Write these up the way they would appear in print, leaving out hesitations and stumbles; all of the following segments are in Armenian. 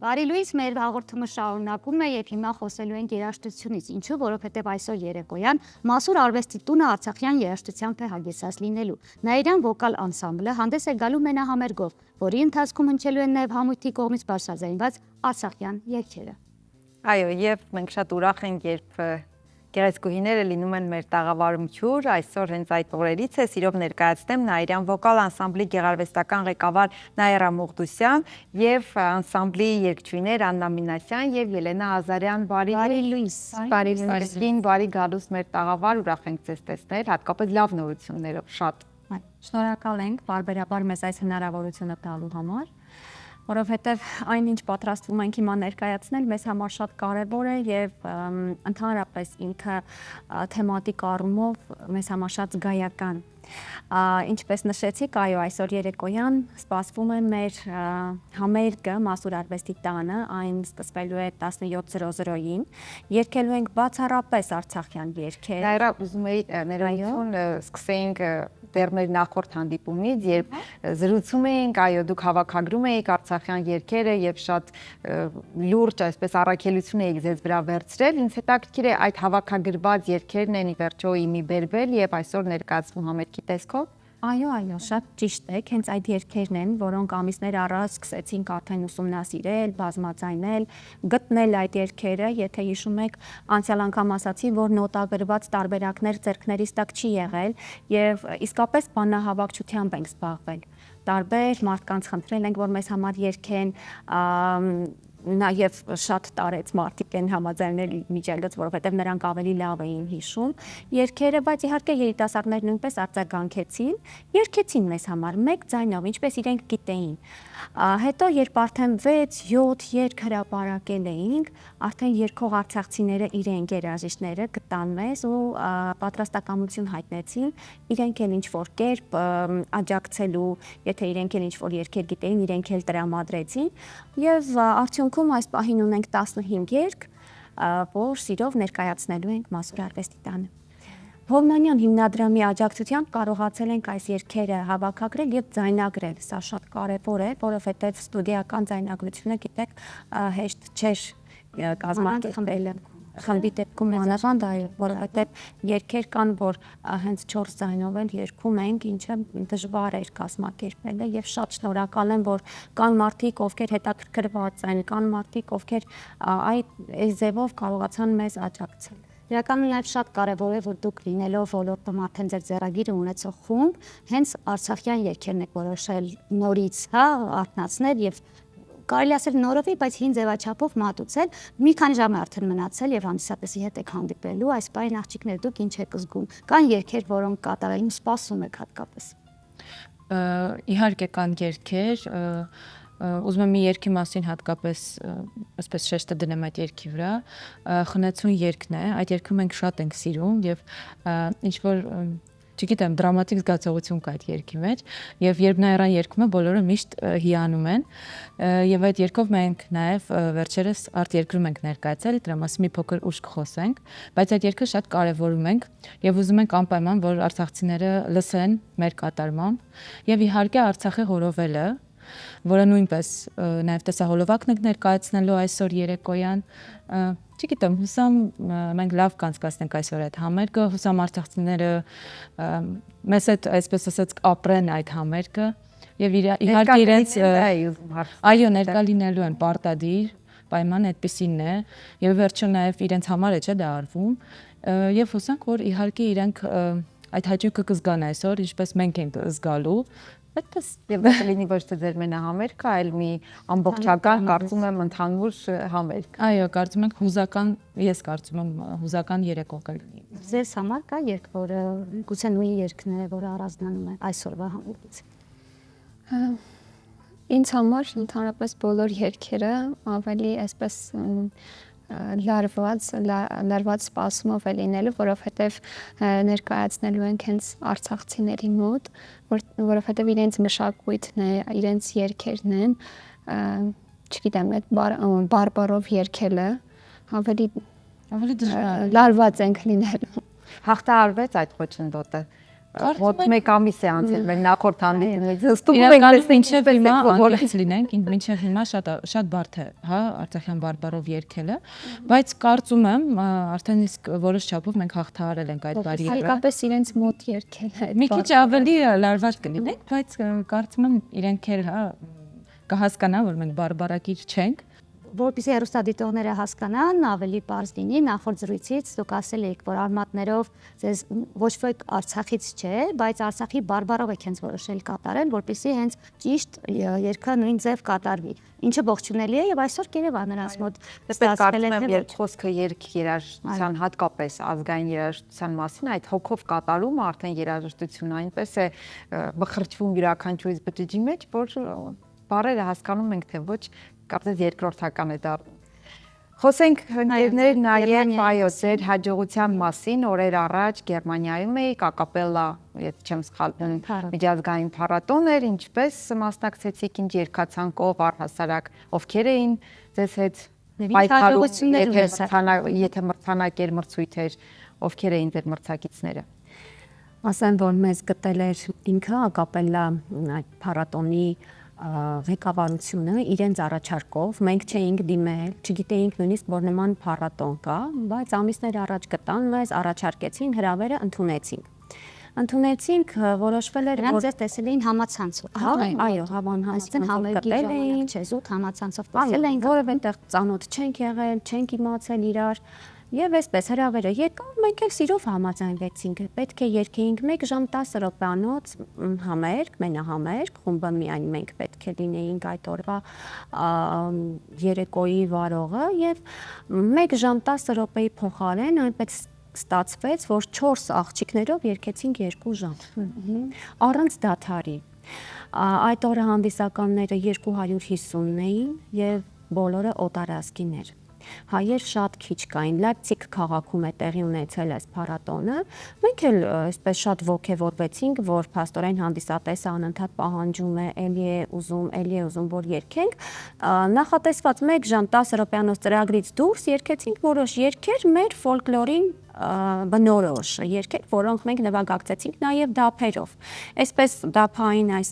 Բարի լույս, մեր հաղորդումը շարունակում է եւ հիմա խոսելու ենք երաժշտությունից, ինչու, որովհետեւ այսօր երեկոյան Մասուր արվեստի տունը արցախյան երաժշտությամբ է հագեցած լինելու։ Նաիրյան վոկալ անսամբլը հանդես է գալու մենահամերգով, որի ընթացքում հնչելու են նաեւ համույթի կողմից բարձրաձայնված արցախյան երգերը։ Այո, եւ մենք շատ ուրախ ենք, երբ գեղեցկուհիները լինում են մեր տաղավարում հյուր, այսօր հենց այդ օրերից է սիրով ներկայացնեմ Նաիրյան վոկալ անսամբլի գեղարվեստական ղեկավար Նաիրա Մուղդուսյան եւ անսամբլի երգչուհիներ Աննա Մինասյան եւ Ելենա Ազարյան։ Բարի լույս։ Բարի գալուս մեր տաղավար, ուրախ ենք ձեզ տեսնել, հատկապես լավ նորություններով շատ։ Շնորհակալ ենք բարբերաբար մեզ այս հնարավորությունը տալու համար, որովհետև այնինչ պատրաստվում ենք հիմա ներկայացնել, մեզ համար շատ կարևոր է եւ ընդհանրապես ինքը թեմատիկ առումով մեզ համար շատ զգայական։ Ինչպես նշեցիք, այո, այսօր երեկոյան սպասվում է մեր համերգը Մասուր արվեստի տանը, այն սկսվելու է 17:00-ին, երգելու ենք բացառապես արցախյան երգեր։ Նաիրա, ուզում էի ներողություն, սկսեինք դեռ մեր նախորդ հանդիպումից, երբ զրուցում էինք, այո, դուք հավաքագրում էիք արցախյան երգերը եւ շատ լուրջ այսպես առաքելություն էիք ձեզ վրա վերցրել, ինձ հետաքրքիր է այդ հավաքագրված երգերն են ի վերջո իմի բերվել եւ այսօր ներկայացվում համերգի տեսքով։ Այո, շատ ճիշտ է, հենց այդ երգերն են, որոնք ամիսներ առաջ սկսեցինք արդեն ուսումնասիրել, բազմաձայնել, գտնել այդ երգերը, եթե հիշում եք, անցյալ անգամ ասացի, որ նոտագրված տարբերակներ ձեռքներիս տակ չի եղել եւ իսկապես բանահավաքչությամբ ենք զբաղվել։ Տարբեր մարդկանց խնդրել ենք, որ մեզ համար երգեն, նաև շատ տարեց մարդիկ են համաձայնել միջելոց, որովհետև նրանք ավելի լավ էին հիշում երգերը, բայց իհարկե երիտասարդներ նույնպես արձագանքեցին, երգեցին մեզ համար մեկ ձայնով, ինչպես իրենք գիտեին։ Հետո երբ արդեն 6-7 երգ հրապարակել էինք, արդեն երգող արցախցիները իրենք երաժիշտները գտան մեզ ու պատրաստակամություն հայտնեցին, իրենք էլ ինչ-որ կերպ աջակցելու, եթե իրենք էլ ինչ-որ երգեր գիտեին, իրենք էլ տրամադրեցին եւ արդյունքում այս պահին ունենք 15 երգ, որ սիրով ներկայացնելու ենք Մասուր արվեստի տանը։ Հովնանյան հիմնադրամի աջակցությամբ կարողացել ենք այս երգերը հավաքագրել եւ ձայնագրել։ Սա շատ կարեւոր է, որովհետեւ ստուդիական ձայնագրությունը, գիտեք, հեշտ չէր կազմակերպել խմբի դեպքում մանավանդ, այո, որովհետեւ երգեր կան, որ հենց 4 ձայնով են երգում ենք, ինչը դժվար էր կազմակերպելը եւ շատ շնորհակալ եմ, որ կան մարդիկ, ովքեր հետաքրքրված են, կան մարդիկ, ովքեր այդ ձևով կարողացան մեզ աջակցել։ Իրականում նաև շատ կարևոր է, որ դուք լինելով ոլորտում արդեն ձեր ձեռագիրը ունեցող խումբ, հենց արցախյան երգերն եք որոշել նորից, արթնացնել եւ կարելի ասել նորովի, բայց հին ձևաչափով մատուցել։ Մի քանի ժամ է արդեն մնացել եւ հանդիսատեսի հետ եք հանդիպելու, այս պահին աղջիկներ դուք ինչ եք զգում։ Կան երգեր, որոնք կատարելուն սպասում եք հատկապես։ Իհարկե կան երգեր, ուզում եմ մի երգի մասին հատկապես այսպես շեշտը դնեմ այդ երգի վրա, Խնեցուն երգն է, այդ երգը մենք շատ ենք սիրում եւ ինչ որ չգիտեմ, դրամատիկ զգացողություն կա այդ երգի մեջ եւ երբ Նաիրան երգում է, բոլորը միշտ հիանում են եւ այդ երգով մենք նաեւ վերջերս արտերկրում ենք ներկայացել, դրա մասին մի փոքր ուշ կխոսենք, բայց այդ երգը շատ կարեւորում ենք եւ ուզում ենք անպայման, որ արցախցիները լսեն մեր կատարմամբ եւ իհարկե Արցախի հորովելը, որը նույնպես նաև տեսահոլովակն ենք ներկայացնելու այսօր երեկոյան, չգիտեմ, հուսամ մենք լավ կանցկացնենք այսօր այդ համերգը, հուսամ արցախցիները մեզ հետ այսպես ասած ապրեն այդ համերգը եւ իհարկե իրենց այո ներկա լինելու են պարտադիր, պայման այդպեսին է եւ վերջը նաև իրենց համար է չէ դա արվում եւ հուսանք որ իհարկե իրենք այդ հաճույքը կզգան այսօր, ինչպես մենք ենք զգալու։ Այդպես եւ լինի ոչ թե ձեր մենահամերգը, այլ մի ամբողջական, կարծում եմ, ընդհանուր համերգ։ Այո, կարծում եմ հուզական, ես կարծում եմ հուզական երեկո կլինի։ Ձեզ համար կա երգ, որը գուցե նույն երգն է, որը առանձնանում է այսօրվա համերգից։ Ինձ համար ընդհանրապես բոլոր երգերը ավելի այսպես լարված սպասումով է լինելու, որովհետև ներկայացնելու ենք հենց արցախցիների մոտ, որովհետև իրենց մշակույթն է, իրենց երգերն են, չգիտեմ, այդ բարբարով երգելը ավելի լարված ենք լինելու։ Հաղթահարվեց այդ խոչընդոտը։ Մոտ 1 ամիս է անցել մեր նախորդ հանդիպումից։ Ստուգում ենք Իրականում մինչև հիմա անկեղծ լինենք, մինչև հիմա շատ բարդ է, հա, արցախյան բարբառով երգելը, բայց կարծում եմ արդեն իսկ որոշ չափով մենք հաղթահարել ենք այդ բարիերը։ Հատկապես իրենց մոտ երգել է։ Մի քիչ ավելի լարված կլինենք, բայց կարծում եմ իրենք էլ հա կհասկանան, որ մենք բարբարակիր չենք։ Որպեսզի հեռուստադիտողները հասկանան, ավելի པարզ լինի, նախորդ զրույցից դուք ասել եք, որ արմատներով ձեզ ոչ ոք Արցախից չէ, բայց Արցախի բարբառով եք հենց որոշել կատարել, որպեսզի հենց ճիշտ երգը նույն ձև կատարվի։ Ինչը ողջունելի է եւ այսօր Երևան նրանց մոտ ստացվել է երկխոսքը երգ երաժշտության հատկապես ազգային երաժշտության մասին այդ հոգով կատարումը արդեն երաժշտություն այնպես է բխրճվում յուրաքանչյուրից բջիջի մեջ, որ բառերը հասկանում ենք թե ոչ կարծես երկրորդական է դառնում։ Խոսենք ընկերներ նաև այո ձեր հաջողության մասին օրեր առաջ Գերմանիայում էիք ակապելլա, եթե չեմ սխալվում, միջազգային փառատոն էր, ինչպես մասնակցեցիք, ինչ երգացանկով առհասարակ ովքեր էին ձեզ հետ պայքարում, եթե մրցանակեր մրցույթեր, ովքեր էին ձեր մրցակիցները։ Ասեմ, որ մեզ գտել էր ինքը ակապելլա այդ փառատոնի ղեկավարությունը իրենց առաջարկով, մենք չէինք դիմել, չգիտեինք նույնիսկ որ նման փառատոն կա, բայց ամիսներ առաջ գտան մեզ, առաջարկեցին, հրավերը ընդունեցինք, որոշվել էր որ ձեզ տեսել էին համացանցով, հա, այո, համացանցով գտել էին, չեզուտ համացանցով տեսել էին, որովհետեւ ծանոթ չենք եղել, չենք իմացել իրար Եվ այսպես հրավերը եկավ, մենք էլ սիրով համաձայնվեցինք, պետք է երգեինք 1 ժամ 10 րոպեանոց համերգ, մենահամերգ, խումբը միայն մենք պետք է լինեինք այդ օրվա երեկոյի վարողը եւ 1 ժամ 10 րոպեի փոխարեն այնպես ստացվեց, որ 4 աղջիկներով երգեցինք 2 ժամ, առանց դադարի։ Այդ օրը հանդիսականները 250-ն էին եւ բոլորը օտարազգիներ։ Հայեր շատ քիչ կային, Լայպցիգ քաղաքում է տեղի ունեցել այս փառատոնը, մենք էլ այսպես շատ ողջևորվեցինք, որ փաստորեն հանդիսատեսը անընդհատ պահանջում է, էլի է ուզում, որ երգենք, նախատեսված 1 ժամ 10 րոպեանոց ծրագրից դուրս երգեցինք որոշ երգեր մեր ֆոլկլորին բնորոշ երգեր, որոնք մենք նվագակցեցինք նաև դափերով։ Այսպես դափային այս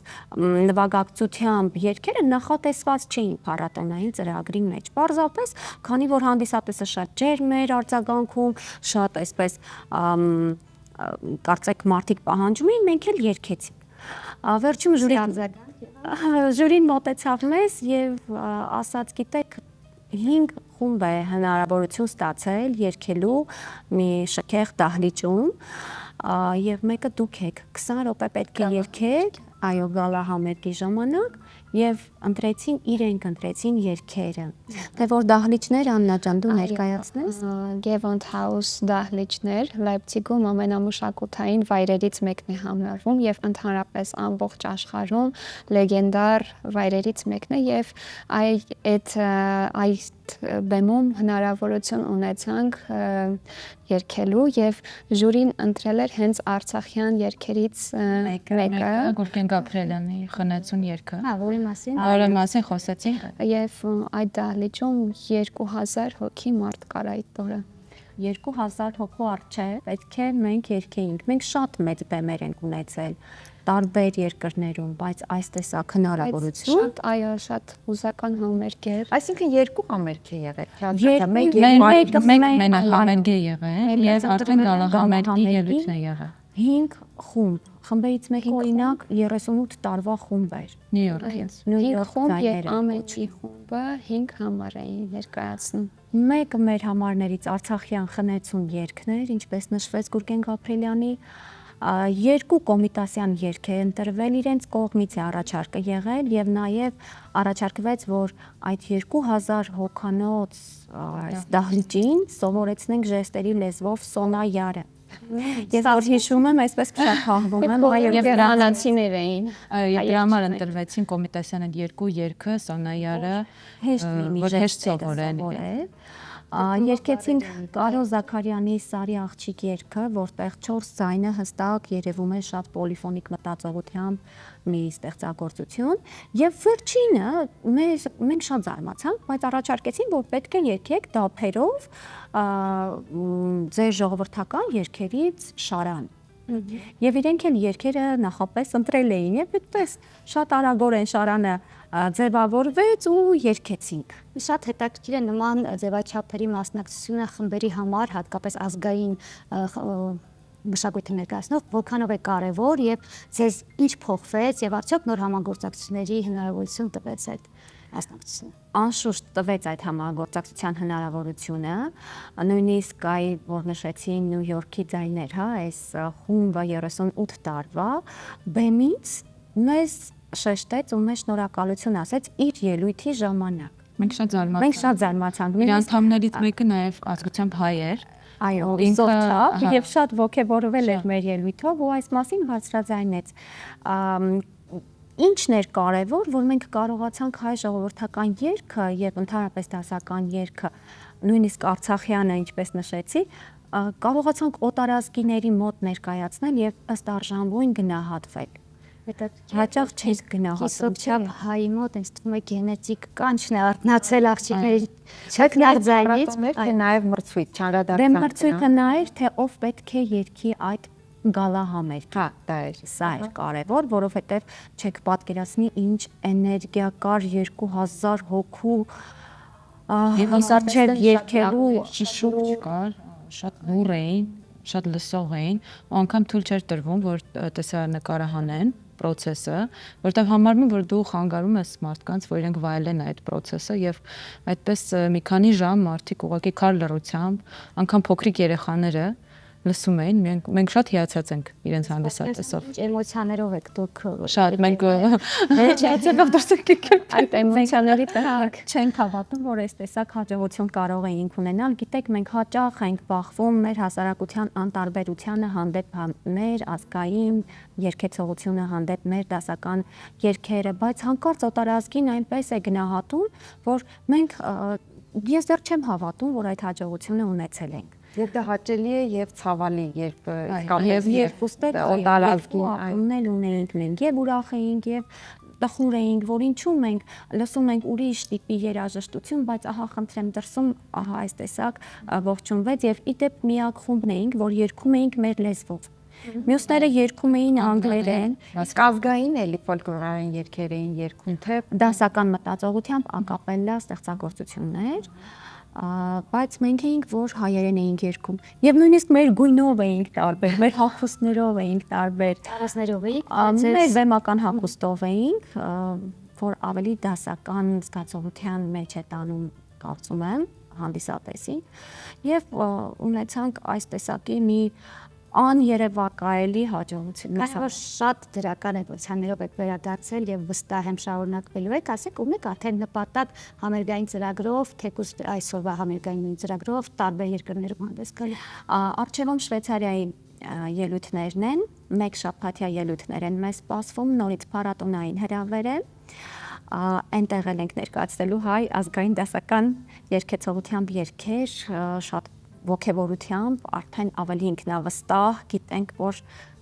նվագակցությամբ երգերը նախատեսված չէին փառատոնային ծրագրի մեջ։ Պարզապես, քանի որ հանդիսատեսը շատ ջերմ էր արձագանքում, շատ այսպես կարծեք մարդիկ պահանջում էին, մենք էլ երգեցինք։ Վերջում ժյուրին մոտեցավ մեզ եւ ասաց, գիտեք, 5 խումբ է հնարավորություն ստացել երգելու մի շքեղ դահլիճում եւ մեկը դուք եք 20 րոպե պետք է երգեք այո գալա համերգի ժամանակ եւ իրենք ընտրեցին երգերը թե որ դահլիճներ Աննա ջան դու ներկայացնես Gewandhaus դահլիճներ Լայպցիգում ամենամշակութային վայրերից մեկն է համարվում եւ ընդհանրապես ամբողջ աշխարհում լեգենդար վայրերից մեկն է եւ այդ բեմում հնարավորություն ունեցանք երգելու եւ ժյուրին ընտրել էր հենց արցախյան երգերից մեկը Գուրգեն Գաբրելյանի խնայցուն երգը հա որի մասին մասին խոսեցինք եւ այդ դահլիճում 2000 հոգի մարդ կար այդ օրը 2000 հոգու առջև պետք է մենք երգեինք մենք շատ մեծ բեմեր ենք ունեցել տարբեր երկրներում, բայց այս տեսակ հնարավորություն շատ հուզական համերգ էր։ Այսինքն 2 համերգ է եղել։ Մեկ մենահամերգ է եղել եւ արդեն գալահամերգի ելույթն է եղել։ 5 խումբ, խմբերից մեկը օրինակ 38 տարվա խումբ էր։ Նյու Յորք խումբ եւ ամենի խումբը 5 համար էին ներկայացնում։ Մեկը մեր համարներից Արցախյան խնայցուն երգներ, ինչպես նշվեց Գուրգեն Գաբրելյանի 2 կոմիտասյան երգ է ընտրվել իրենց կողմից է առաջարկը եղել եւ նաեւ առաջարկվեց որ այդ 2000 հոգանոց այս դահլիճին սովորեցնենք ժեստերի լեզվով սոնայարը Ես որ հիշում եմ, այսպես շատ հաղվում եմ, եւ գրանացիներ էին։ Եվ դրա համար ընտրվեցին կոմիտասյան այդ 2 երգը, Սոնայարը, որ հեշտ սովորեն։ Երկեցինք Կարո Զաքարյանի Սարի աղջիկ երգը, որտեղ 4 ձայնը հստակ երևում է շատ պոլիֆոնիկ մտածողությամբ մի ստեղծագործություն, եւ վերջինը մենք շատ զարմացանք, բայց առաջարկեցին, որ պետք է երգեք դափերով ձեր ժողովրդական երգերից շարան։ Եվ իրենք էլ երգերը նախապես ընտրել էին եւ այդպես շատ արագորեն շարանը ձևավորվեց ու երգեցինք։ Շատ հետաքրքիր է նման ձևաչափերի մասնակցությունը խմբերի համար, հատկապես ազգային մշակույթը ներկայացնող, որքանով է կարևոր եւ ձեզ ինչ փոխվեց եւ արդյոք նոր համագործակցությունների հնարավորություն տվեց այդ մասնակցությունը։ Անշուշտ տվեց այդ համագործակցության հնարավորությունը, նույնիսկ այ որ նշեցի Նյու Յորքի ձայներ, հա, այս խումբը 38 տարվա բեմից մեզ շեշտեց ու մեզ շնորհակալություն ասեց իր ելույթի ժամանակ։ Մենք շատ զարմացանք։ Մենք շատ զարմացանք։ Իր անդամներից մեկը նաև ազգությամբ հայ էր։ Այո, ինքը եւ շատ ողջևորվել էր մեր ելույթով ու այս մասին բարձրաձայնեց։ Ինչն էր կարևոր, որ մենք կարողացանք հայ ժողովրդական երգը եւ ընդհանրապես դասական երգը, նույնիսկ արցախյանը, ինչպես նշեցի, կարողացանք օտարազգիների մոտ ներկայացնել եւ ըստ արժանվույն գնահատվել։ Հաճախ չես գնահատում։ Իսոպչապ հայի մոտ ինձ թվում է գենետիկ կանչն է արտնացել աղջիկների չկնարձայից, թե նաև մրցույթ Դե չանդրադարձան։ մրցույթը նա էր, թե ով պետք է երգի այդ գալահամերգ։ Հա, դա էր։ Սա էր կարևոր, որովհետև չեք պատկերացնի ինչ էներգիա կար 2000 հոգու Եվ հիսարչեր երկելու շուշ կար, շատ բուռ էին, շատ լսող էին, ու անգամ թույլ չէր տրվում, որ տեսանեկարը հանեն process-ը, որտեղ համարում եմ, որ դու խանգարում ես մարդկանց, որ իրենք վայելեն այդ process-ը եւ այդպես մի քանի ժամ մարդիկ ուղղակի քար լռությամբ, անգամ փոքրիկ երեխաները լսում էին, մենք շատ հիացած ենք իրենց հանդիսատեսով։ Ինչ էմոցիաներով եք դուք Շատ մենք հիացելով դուրս եկեք։ այդ էմոցիաների տակ չենք հավատում, որ այս տեսակ հաջողություն կարող էինք ունենալ։ Գիտեք, մենք հաճախ ենք բախվում մեր հասարակության անտարբերությանը հանդեպ մեր ազգային երգեցողությունը հանդեպ մեր դասական երգերը, բայց հանկարծ օտարազգին այնպես է գնահատում, որ մենք ես դեռ չեմ հավատում, որ այդ հաջողությունը ունեցել ենք։ Եվ դա հաճելի է եւ ցավալի, երբ Եվ երկուստը օտարազգին ունեինք մենք եւ ուրախ էինք եւ տխուր էինք, որ ինչու մենք լսում ենք ուրիշ տիպի երաժշտություն, բայց ահա խնդրեմ դրսում ահա այս տեսակ ողջունվեց եւ իդեպ միակ խումբն էինք, որ երգում էինք մեր լեզվով։ Մյուսները երգում էին անգլերեն, ազգային էլի ֆոլկլորային երգեր էին երգում, թե դասական մտածողությամբ ակապելլա ստեղծագործություններ, բայց մենք էինք, որ հայերեն էինք երգում եւ նույնիսկ մեր գույնով էինք տարբեր, մեր հագուստներով էինք տարբեր, տարածներով էիք, մեր վեմական հագուստով էինք, որ ավելի դասական զգացողության մեջ է տանում, կարծում եմ, հանդիսատեսին եւ ունեցանք այս տեսակի մի աներևակայելի հաջողություն։ Այսօր շատ դրական էմոցիաներով եք վերադարձել եւ վստահ եմ շարունակվելու եք, ասեք ունեք արդեն նպատակ համերգային ծրագրով, թեկուզ այսօրվա համերգային ծրագրով տարբեր երկրներում հանդես գալ։ Առջևում Շվեյցարիայի ելույթներն են, մեկ շաբաթյա ելույթներ են մեզ սպասվում, նորից փառատոնային հրավեր է։ Այնտեղ ենք ներկայացնելու հայ ազգային դասական երգեցողությամբ երգեր, շատ ողջավորությամբ, արդեն ավելի ինքնավստահ, գիտենք, որ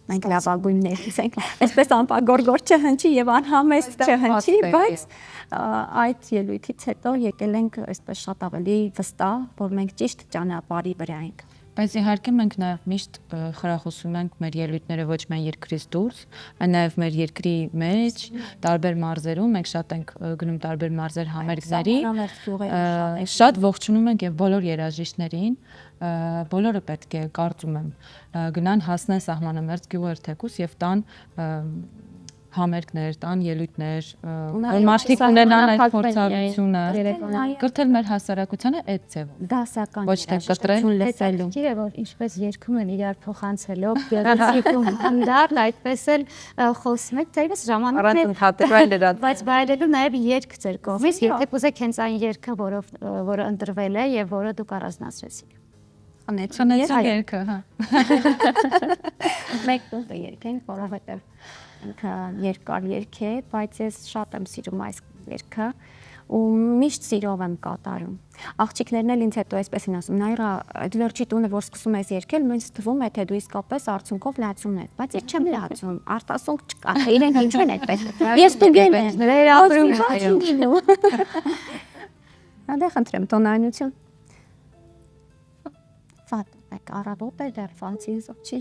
մենք լավագույններից ենք։ Այսպես անպագորգոր չհնչի եւ անհամեստ չհնչի, բայց այդ ելույթից հետո եկել ենք այսպես շատ ավելի վստահ, որ մենք ճիշտ ճանապարհի վրա ենք։ Բայց իհարկե մենք նաև միշտ խրախուսում ենք մեր ելույթները ոչ միայն երկրից դուրս, այլ նաև մեր երկրի մեջ, տարբեր մարզերում, մենք շատ ենք գնում տարբեր մարզեր համերգների, շատ ողջունում ենք եւ բոլոր երաժիշտներին, բոլորը պետք է կարծում եմ գնան հասնեն սահմանամերձ գյուղեր թեկուս եւ տան համերգներ, տան ելույթներ, որ մարդիկ ունենան այդ փորձառությունը, կրթել մեր հասարակությանը այդ ձևով։ Դասական ոչ թե կտրել լսելու։ Գիտե որ ինչպես երգում են իրար փոխանցելով, գեղեցիկում հանդարտ, այդպես էլ խոսում եք, թեևս ժամանակն է, բայց վայելելու նաև երգ ձեր կողմից, եթե կուզեք հենց այն երգը, որը ընտրվել է եւ որը դուք առանձնացրեցիք։ Անեցանեցի երգը, հա։ Մեկ տուն երգենք, որովհետեւ ինքը երկար երգ է, բայց ես շատ եմ սիրում այս երգը ու միշտ սիրով եմ կատարում։ Աղջիկներն էլ ինձ հետո այսպես են ասում, Նայրա, այդ վերջի տունը որ սկսում ես երգել, ինձ թվում է թե դու իսկապես արցունքով լացում ես, բայց ես չեմ լացում, արտասունք չկա, իրենք ինչու են այդպես։ Ես տուգեն եմ, վերապրում։ Անդե խնդրեմ տոնայնություն։ Ֆատ, եք առավոտ է դեռ ֆանցի զոչի։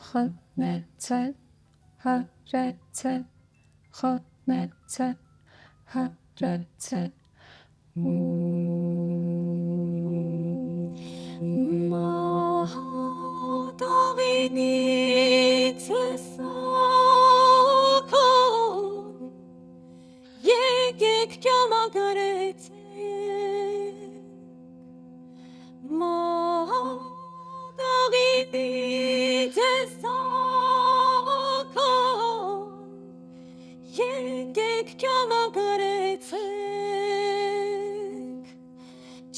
Խնեցել, հարեցել, խնեցել, հարեցել, Մահադավինից սակոն, եկեք կյամագրեցեք, մահադավինից սակոն, եկեք կյամագրեցեք,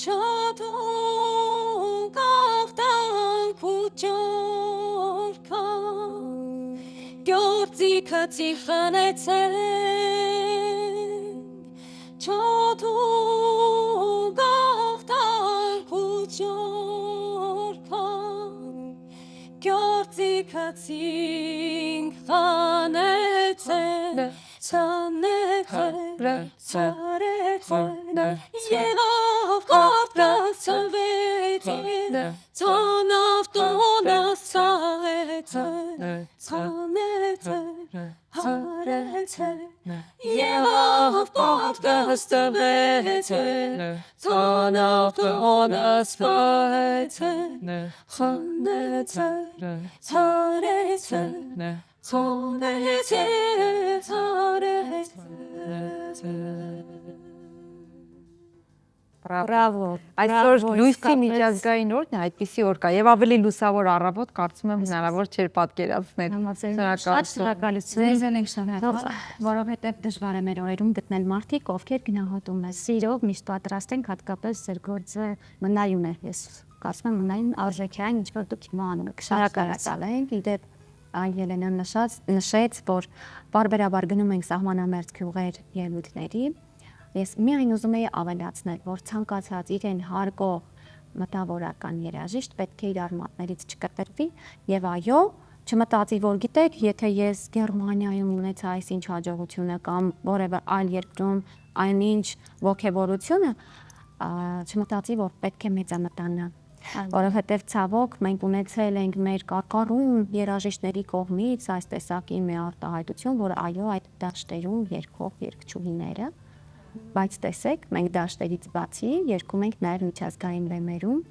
չադոն կաղտանք ու ճորքան, գործիքը ծիխնեցենք, չադոն կաղտանք ու ճորքան, գործիքը ծիխնեցենք, Ցանեցել, ցարեցել, եղավ կարտացվեցել, ցանավ տոնաս ցահեցել, ցանեցել, հարեցել, եղավ պատկաստվեցել, ցանավ տոնաս ցահեցել, խնեցել, ցարեցել, Ցանեցել, ցարեցել Բրավո։ Այսօր լույսի միջազգային օրն է, այդպիսի օր կա եւ ավելի լուսավոր առավոտ կարծում եմ հնարավոր չէր պատկերացնել։ Շնորհակալություն։ Ձեզ ենք շնորհակալ, որովհետև դժվար է մեր օրերում գտնել մարդիկ, ովքեր գնահատում են Սիրով միշտ պատրաստ ենք, հատկապես ձեր գործը մնայուն է։ Ես կարծում եմ մնայուն արժեքային ինչ որ դուք հիմա անում եք։ շնորհակալ ենք, իդեպ Ելենան նշեց, որ բարբերաբար գնում ենք սահմանամերձ գյուղեր ելույթների։ Ես միայն ուզում եի ավելացնել, որ ցանկացած իրեն հարգող մտավորական երաժիշտ պետք է իր արմատներից չկտրվի եւ այո, չմտածի, որ գիտեք, եթե ես Գերմանիայում ունեցա այսինչ հաջողությունը կամ որևէ այլ երկրում այնինչ ողջավորությունը, չմտածի, որ պետք է մեծամտանա։ Որովհետև ցավոք մենք ունեցել ենք մեր կարկառուն երաժիշտների կողմից այս տեսակի մի արտահայտություն, որ այո այդ դաշտերում երգող երգչուհիները, բայց տեսեք մենք դաշտերից բացի երգում ենք նաև միջազգային բեմերում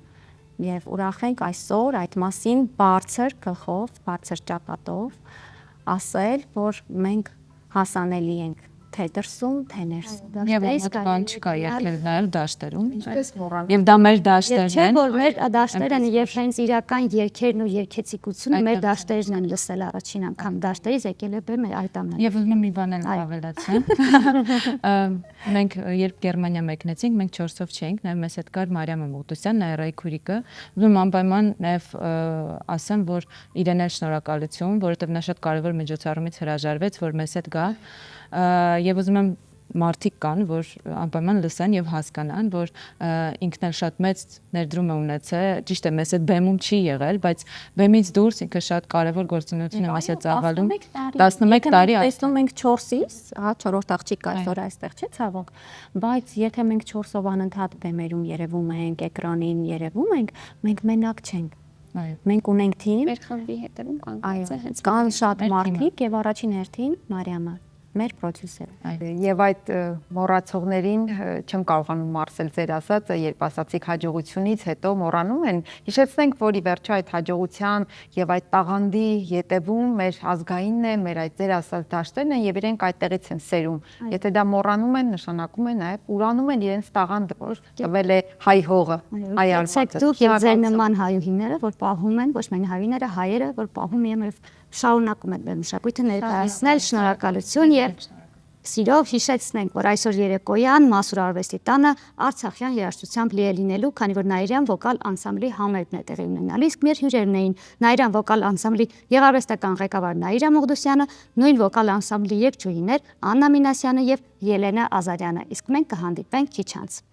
եւ ուրախ ենք այսօր այդ մասին բարձր գլխով, բարձր ճակատով ասել, որ մենք հասանելի ենք թե դրսում, թե ներսում։ Եվ բան չկա եկել նայել դաշտերում։ Եվ դա մեր դաշտերն Չէ՞ են։ որ մեր դաշտերն են եւ հենց իրական երգերն ու երգեցիկությունը մեր դաշտերն են լսել առաջին անգամ դաշտերից եկել է բեմ այդ ամենը։ Եվ ուզում եմ մի բան էլ ավելացնել։ Մենք երբ Գերմանիա մեկնեցինք, մենք 4-ով չէինք, նաև մեզ հետ կար Մարիամ Մուտոսյան, Նայրայի քուրիկը։ Ուզում եմ անպայման նաև ասեմ, որ իրեն էլ շնորհակալություն, որովհետև նա շատ կարևոր միջոցառումից հրաժարվեց, որ մեզ հետ գա։ Եվ ուզում եմ մարդիկ կան, որ անպայման լսեն եւ հասկանան, որ ինքն էլ շատ մեծ ներդրում է ունեցել, ճիշտ է, մեզ այդ բեմում չի եղել, բայց բեմից դուրս ինքը շատ կարևոր գործունեություն է մեզ հետ ծավալում։ 11 տարի տեսնում ենք 4-ից, հա, 4-րդ աղջիկը այսօր այստեղ չէ ցավոք, բայց եթե մենք 4-ով անընդհատ բեմերում երևում ենք, էկրանին երևում ենք, մենք մենակ չենք։ Մենք ունենք թիմ, Մեր խմբի հետևում կան կան շատ մարդիկ եւ առաջին հերթին Մարիամը մեր պրոդյուսերը։ Եվ այդ մոռացողներին չեմ կարողանում մարսել ձեր ասածը, երբ ասացիք հաջողությունից հետո մոռանում են։ Հիշեցնենք, որ ի վերջո այդ հաջողության եւ այդ տաղանդի յետևում մեր ազգայինն է, մեր այդ ձեր ասած դաշտերն են եւ իրենք այդտեղից են սերում։ Եթե դա մոռանում են, նշանակում է նաեւ ուրանում են իրենց տաղանդը, որ տվել է հայ հողը, հայ արմատը։ Դուք եւ ձեր նման հայուհիները, որ պահում են, ոչ միայն հայուհիները, հայերը, որ պահում են եւ շարունակում են մեր մշակույթը ներկայացնել, շնորհակալություն եւ սիրով հիշեցնենք, որ այսօր երեկոյան Մասուր արվեստի տանը արցախյան երաժշտությամբ լի է լինելու, քանի որ Նաիրյան վոկալ անսամբլի համերգն է տեղի ունենալու, իսկ մեր հյուրերն էին Նաիրյան վոկալ անսամբլի գեղարվեստական ղեկավար Նաիրա Մողդոսյանը, նույն վոկալ անսամբլի երգչուհիներ Աննա Մինասյանը եւ Ելենա Ազարյանը, իսկ մենք կհանդիպենք քիչ անց։